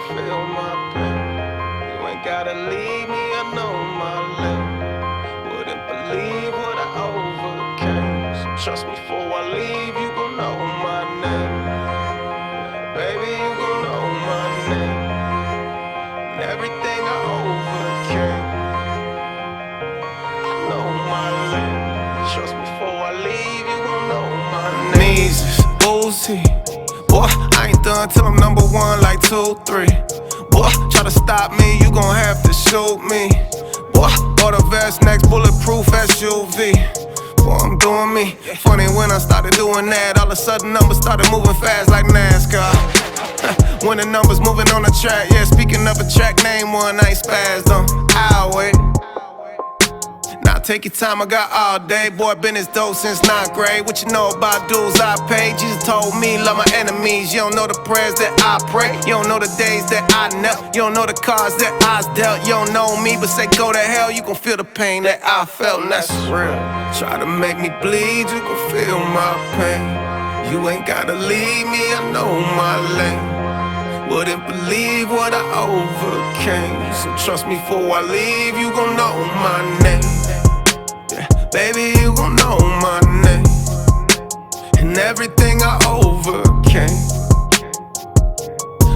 can feel my pain. You ain't gotta leave me, I know my lane. Wouldn't believe what I overcame. So trust me before I leave, you gon' know my name. Baby, you gon' know my name. And everything I overcame, I know my lane. Trust me before I leave, you gon' know my name. Mesus, Uzi. Boy, I ain't done till I'm number one like 2, 3. Boy, try to stop me, you gon' have to shoot me. Boy, bought a vest, next bulletproof SUV. Boy, I'm doing me. Funny when I started doing that, all of a sudden numbers started moving fast like NASCAR. When the numbers moving on the track, yeah, speaking of a track, name one, I ain't spazzed on. I'll wait. Now take your time, I got all day. Boy, been this dope since 9th grade. What you know about dues I paid? Jesus told me, love my enemies. You don't know the prayers that I pray. You don't know the days that I knelt. You don't know the cards that I dealt. You don't know me, but say go to hell, you gon' feel the pain that I felt, and that's real. Try to make me bleed, you gon' feel my pain. You ain't gotta leave me, I know my lane. Wouldn't believe what I overcame. So trust me before I leave, you gon' know my name. Yeah, baby, you gon' know my name. And everything I overcame,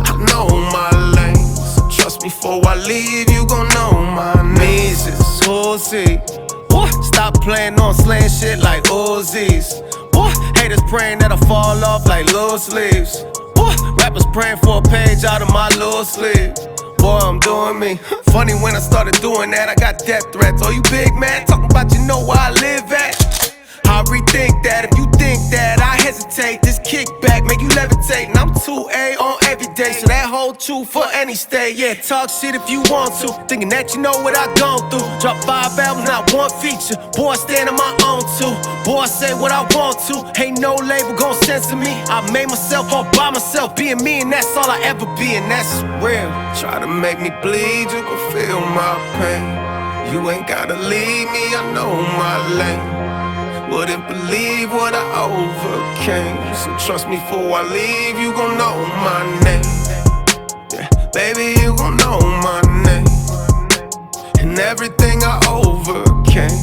I know my lane. So trust me before I leave, you gon' know my name. Mesus, Uzi. Stop playing on slaying shit like Uzis. Haters praying that I fall off like loose leaves. Rappers praying for a page out of my little sleeve. Boy, I'm doing me. Funny when I started doing that, I got death threats. Oh, you big man, talking about you know where I live at. I rethink that, if you think that I hesitate, this kickback make you levitate. And I'm 2A on every day, so that hold true for any state. Yeah, talk shit if you want to, thinking that you know what I gone through. Drop 5 albums, not 1 feature. Boy, I stand on my own too. Boy, I say what I want to. Ain't no label gon' censor me. I made myself all by myself, being me, and that's all I ever be, and that's real. Try to make me bleed, you can feel my pain. You ain't gotta leave me, I know my lane. Wouldn't believe what I overcame. So trust me before I leave, you gon' know my name. Yeah, baby, you gon' know my name. And everything I overcame,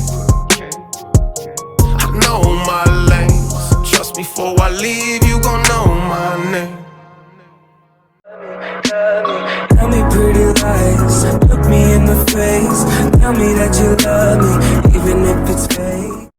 I know my lane. So trust me before I leave, you gon' know my name. Tell me pretty lies, look me in the face. Tell me that you love me, even if it's fake.